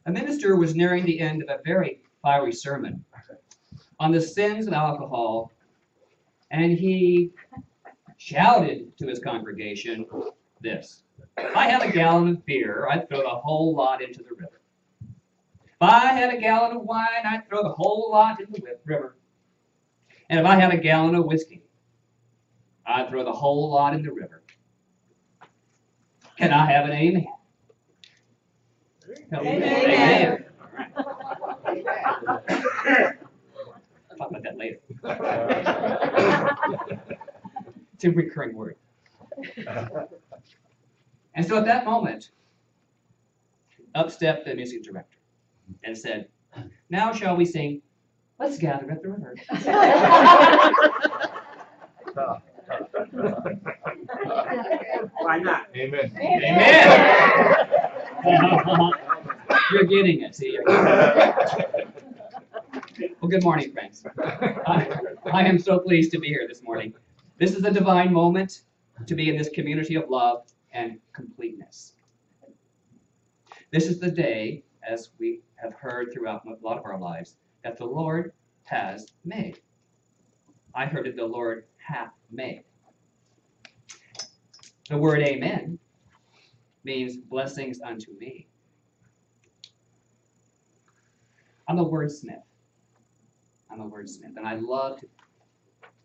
A minister was nearing the end of a very fiery sermon on the sins of alcohol, and he shouted to his congregation this: "If I had a gallon of beer, I'd throw the whole lot into the river. If I had a gallon of wine, I'd throw the whole lot in the river. And if I had a gallon of whiskey, I'd throw the whole lot in the river." Can I have an amen? Amen. Amen. Talk about that later. It's a recurring word. And so at that moment, up stepped the music director and said, "Now shall we sing, 'Let's Gather at the River'?" Why not? Amen. Amen. You're getting it. See, you're getting it. Well, good morning, friends. I am so pleased to be here this morning. This is a divine moment to be in this community of love and completeness. This is the day, as we have heard throughout a lot of our lives, that the Lord has made. I heard it, the Lord hath made. The word amen means blessings unto me. I'm a wordsmith. And I love to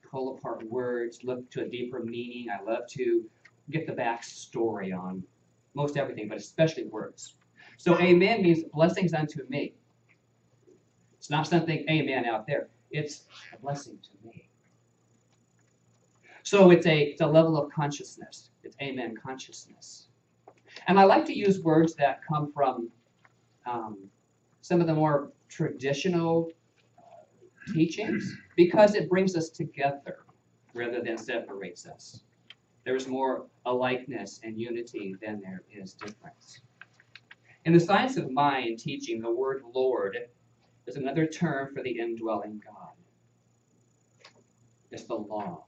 pull apart words, look to a deeper meaning. I love to get the backstory on most everything, but especially words. So amen means blessings unto me. It's not something amen out there. It's a blessing to me. So it's a level of consciousness. It's amen consciousness. And I like to use words that come from some of the more traditional teachings because it brings us together rather than separates us. There's more alikeness and unity than there is difference. In the science of mind teaching, the word Lord is another term for the indwelling God. It's the law,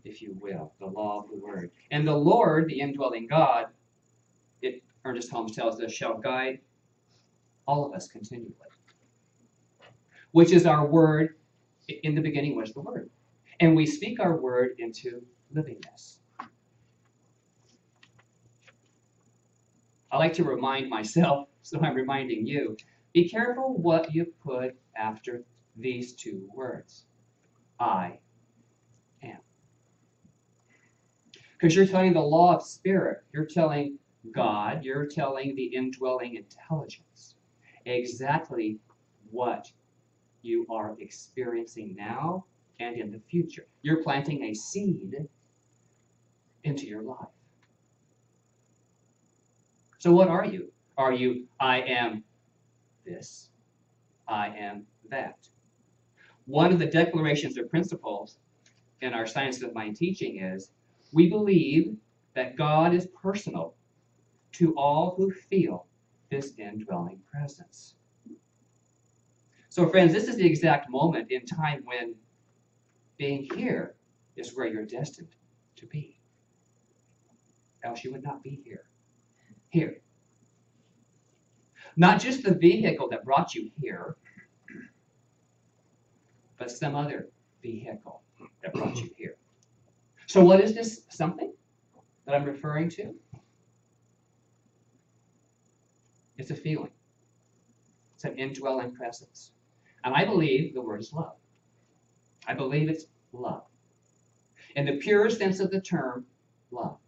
if you will, the law of the word. And the Lord, the indwelling God, Ernest Holmes tells us, shall guide all of us continually. Which is our word. In the beginning was the word. And we speak our word into livingness. I like to remind myself, so I'm reminding you, be careful what you put after these two words. I am. Because you're telling the law of spirit, you're telling God, you're telling the indwelling intelligence exactly what you are experiencing now and in the future. You're planting a seed into your life. So what are you? Are you, I am this, I am that? One of the declarations or principles in our science of mind teaching is, we believe that God is personal to all who feel this indwelling presence. So friends, this is the exact moment in time when being here is where you're destined to be. Else you would not be here. Here. Not just the vehicle that brought you here, but some other vehicle that brought you here. So what is this something that I'm referring to? It's a feeling. It's an indwelling presence. And I believe the word is love. I believe it's love. In the pure sense of the term, love.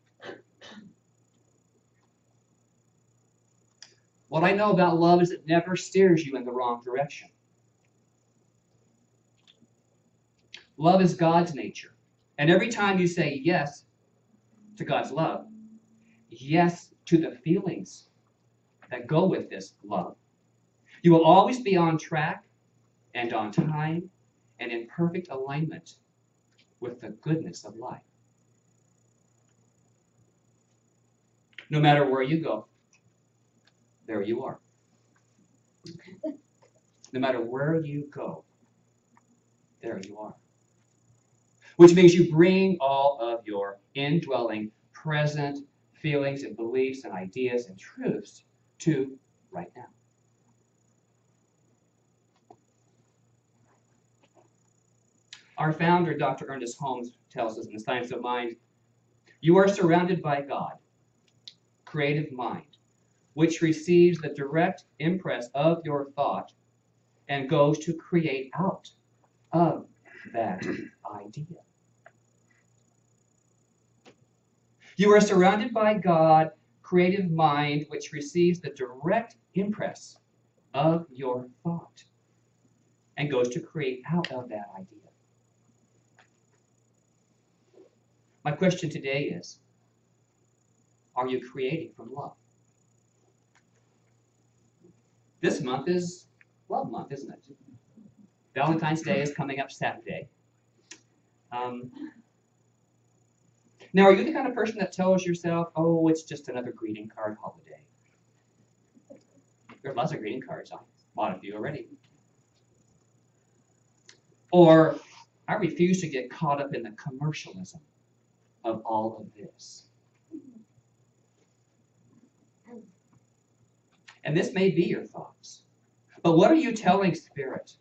What I know about love is it never steers you in the wrong direction. Love is God's nature. And every time you say yes to God's love, yes to the feelings that go with this love, you will always be on track and on time and in perfect alignment with the goodness of life. No matter where you go, there you are. No matter where you go, there you are. Which means you bring all of your indwelling, present feelings and beliefs and ideas and truths to right now. Our founder, Dr. Ernest Holmes, tells us in The Science of Mind, you are surrounded by God, creative mind, which receives the direct impress of your thought and goes to create out of that idea. You are surrounded by God, creative mind, which receives the direct impress of your thought and goes to create out of that idea. My question today is, are you creating from love? This month is Love Month, isn't it? Valentine's Day is coming up Saturday. Now, are you the kind of person that tells yourself, oh, it's just another greeting card holiday? There's lots of greeting cards. I bought a few already. Or, I refuse to get caught up in the commercialism of all of this. And this may be your thoughts. But what are you telling Spirit?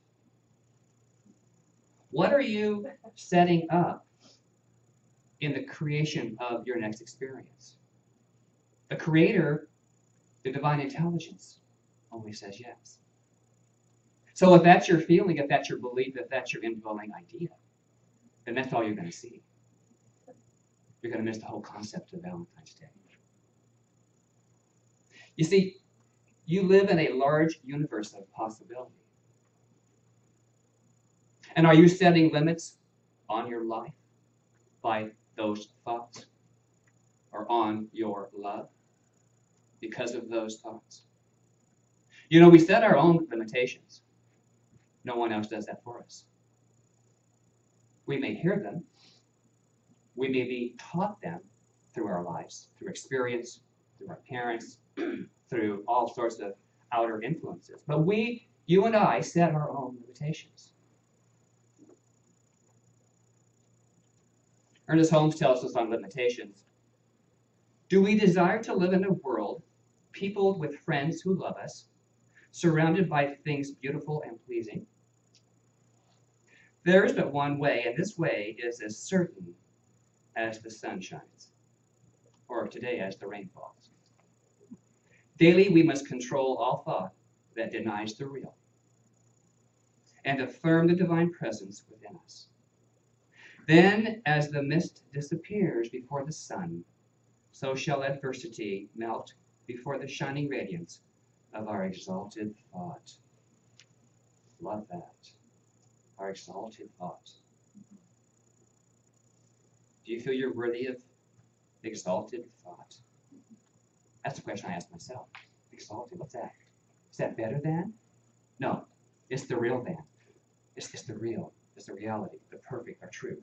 What are you setting up in the creation of your next experience? The Creator, the divine intelligence, only says yes. So if that's your feeling, if that's your belief, if that's your indwelling idea, then that's all you're going to see. You're going to miss the whole concept of Valentine's Day. You see, you live in a large universe of possibility. And are you setting limits on your life by those thoughts? Or on your love because of those thoughts? You know, we set our own limitations. No one else does that for us. We may hear them. We may be taught them through our lives, through experience, through our parents, through all sorts of outer influences. But you and I, set our own limitations. Ernest Holmes tells us on limitations. Do we desire to live in a world peopled with friends who love us, surrounded by things beautiful and pleasing? There is but one way, and this way is as certain as the sun shines, or today as the rain falls. Daily we must control all thought that denies the real, and affirm the divine presence within us. Then, as the mist disappears before the sun, so shall adversity melt before the shining radiance of our exalted thought. Love that. Our exalted thought. Do you feel you're worthy of exalted thought? That's the question I ask myself. Exalted, what's that? Is that better than? No, it's the real than. It's the real. It's the reality, the perfect, our truth.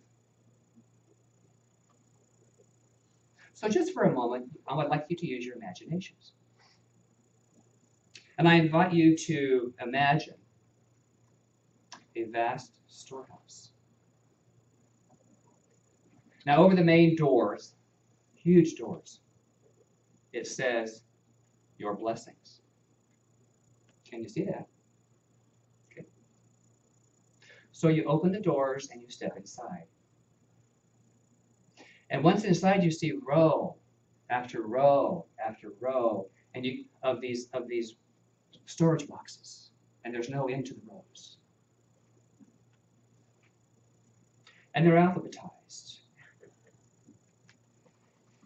So just for a moment, I would like you to use your imaginations. And I invite you to imagine a vast storehouse. Now, over the main doors, huge doors, it says, your blessings. Can you see that? Okay. So you open the doors and you step inside. And once inside, you see row after row after row, and of these storage boxes, and there's no end to the rows. And they're alphabetized.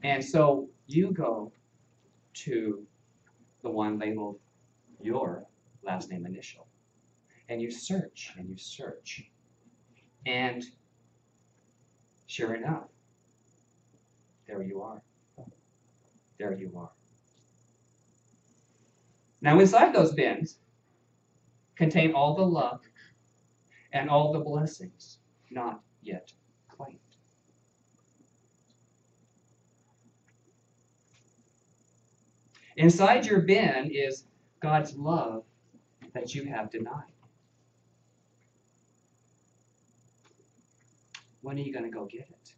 And so you go to the one labeled your last name initial, and you search and you search, and sure enough, there you are. There you are. Now inside those bins contain all the love and all the blessings not yet claimed. Inside your bin is God's love that you have denied. When are you going to go get it?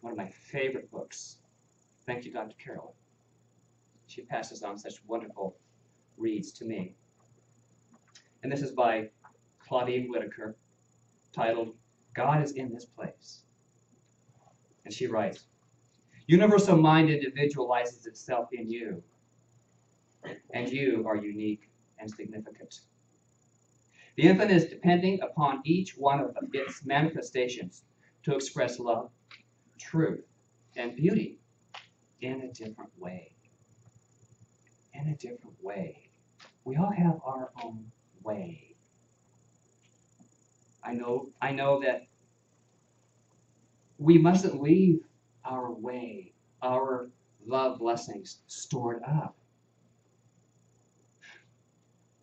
One of my favorite books. Thank you, Dr. Carol. She passes on such wonderful reads to me. And this is by Claudine Whitaker, titled, God is in this place. And she writes, universal mind individualizes itself in you, and you are unique and significant. The infinite is depending upon each one of its manifestations to express love, truth, and beauty in a different way. In a different way. We all have our own way. I know that we mustn't leave our way, our love blessings stored up.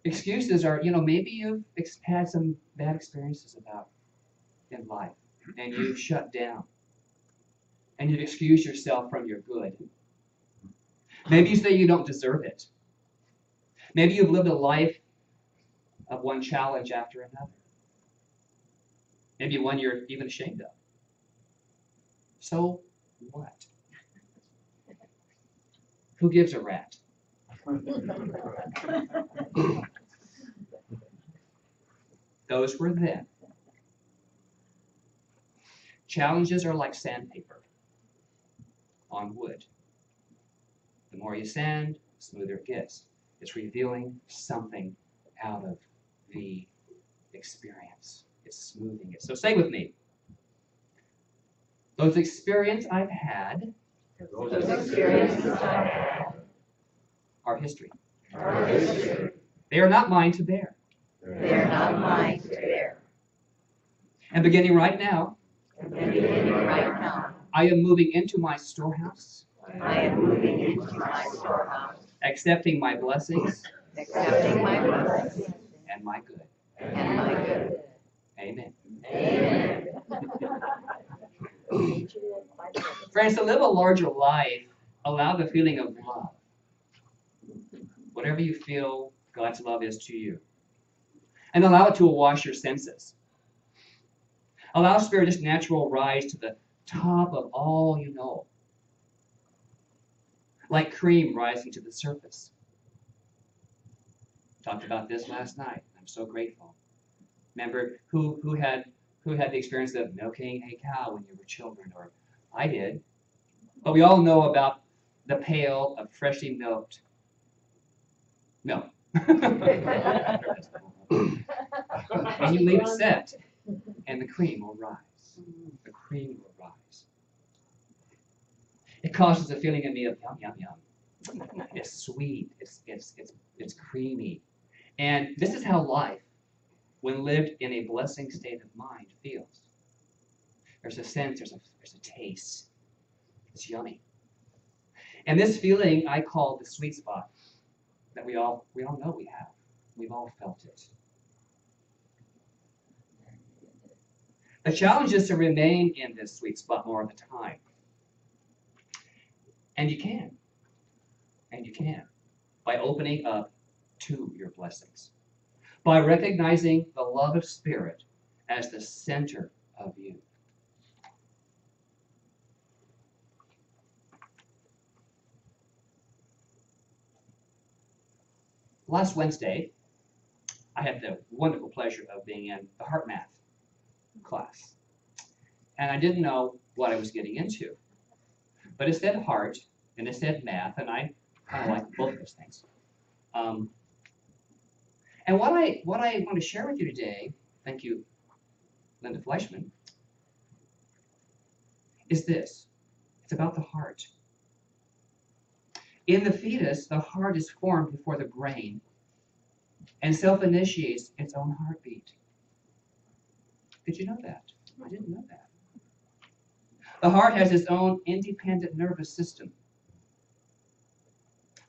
Excuses are, maybe you've had some bad experiences in life, and you've shut down, and you've excused yourself from your good. Maybe you say you don't deserve it. Maybe you've lived a life of one challenge after another. Maybe one you're even ashamed of. So what? Who gives a rat? Those were then. Challenges are like sandpaper on wood. The more you sand, the smoother it gets. It's revealing something out of the experience. It's smoothing it. So say with me. Those experiences I've had are history. They are not mine to bear. And beginning right now, I am moving into my storehouse. Accepting my blessings. And my good. Amen. Friends, to live a larger life, allow the feeling of love. Whatever you feel God's love is to you. And allow it to awash your senses. Allow Spirit's natural rise to the top of all you know. Like cream rising to the surface. Talked about this last night. I'm so grateful. Remember who had the experience of milking a cow when you were children, or I did. But we all know about the pail of freshly milked milk. And you leave it set, and the cream will rise. The cream will rise. It causes a feeling in me of yum, yum, yum. It's sweet. It's creamy. And this is how life, when lived in a blessing state of mind, feels. There's a sense, there's a taste. It's yummy. And this feeling I call the sweet spot that we all know we have. We've all felt it. The challenge is to remain in this sweet spot more of the time. And you can. And you can. By opening up to your blessings. By recognizing the love of Spirit as the center of you. Last Wednesday, I had the wonderful pleasure of being in the Heart Math class. And I didn't know what I was getting into. But it said heart, and it said math, and I kind of like both of those things. And what I want to share with you today, thank you, Linda Fleischman, is this. It's about the heart. In the fetus, the heart is formed before the brain and self-initiates its own heartbeat. Did you know that? I didn't know that. The heart has its own independent nervous system.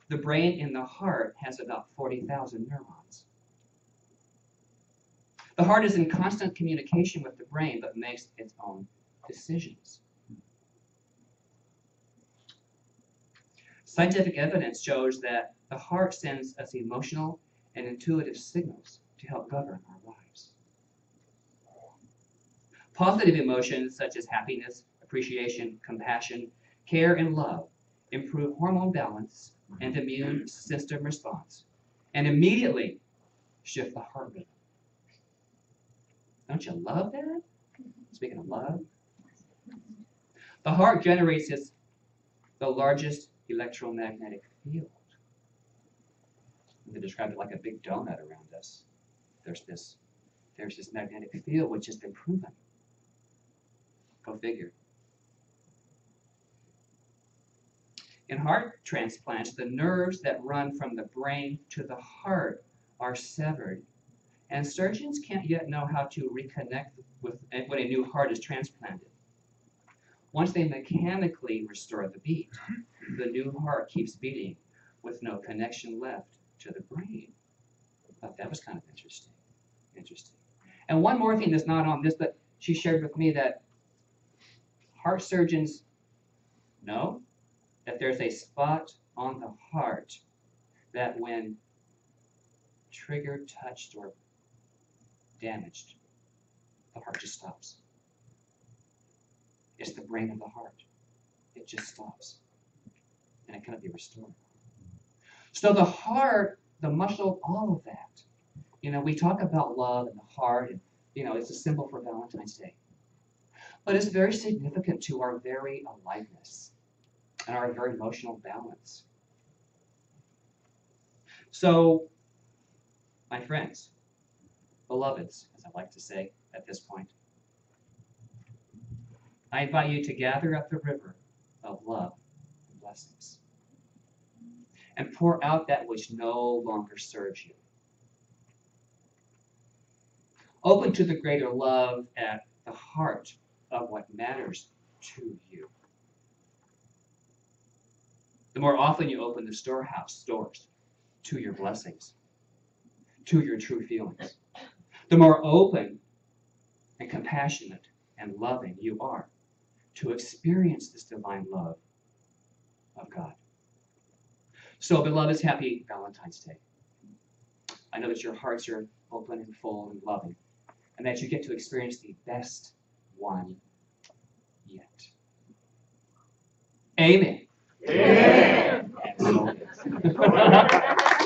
The brain in the heart has about 40,000 neurons. The heart is in constant communication with the brain, but makes its own decisions. Scientific evidence shows that the heart sends us emotional and intuitive signals to help govern our lives. Positive emotions such as happiness, appreciation, compassion, care, and love improve hormone balance and immune system response, and immediately shift the heart rhythm. Don't you love that? Speaking of love, the heart generates the largest electromagnetic field. They describe it like a big donut around us. There's this magnetic field which has been proven. Go figure. In heart transplants, the nerves that run from the brain to the heart are severed, and surgeons can't yet know how to reconnect with when a new heart is transplanted. Once they mechanically restore the beat, the new heart keeps beating with no connection left to the brain. I thought that was kind of interesting. And one more thing that's not on this, but she shared with me that heart surgeons know that there's a spot on the heart that when triggered, touched, or damaged, the heart just stops. It's the brain of the heart. It just stops. And it cannot be restored. So the heart, the muscle, all of that. We talk about love and the heart, and it's a symbol for Valentine's Day. But it's very significant to our very aliveness and our very emotional balance. So, my friends, beloveds, as I like to say at this point, I invite you to gather at the river of love and blessings and pour out that which no longer serves you. Open to the greater love at the heart of what matters to you. The more often you open the storehouse doors to your blessings, to your true feelings, the more open and compassionate and loving you are to experience this divine love of God. So, beloveds, happy Valentine's Day. I know that your hearts are open and full and loving, and that you get to experience the best one yet. Amen. Yeah. And so it is.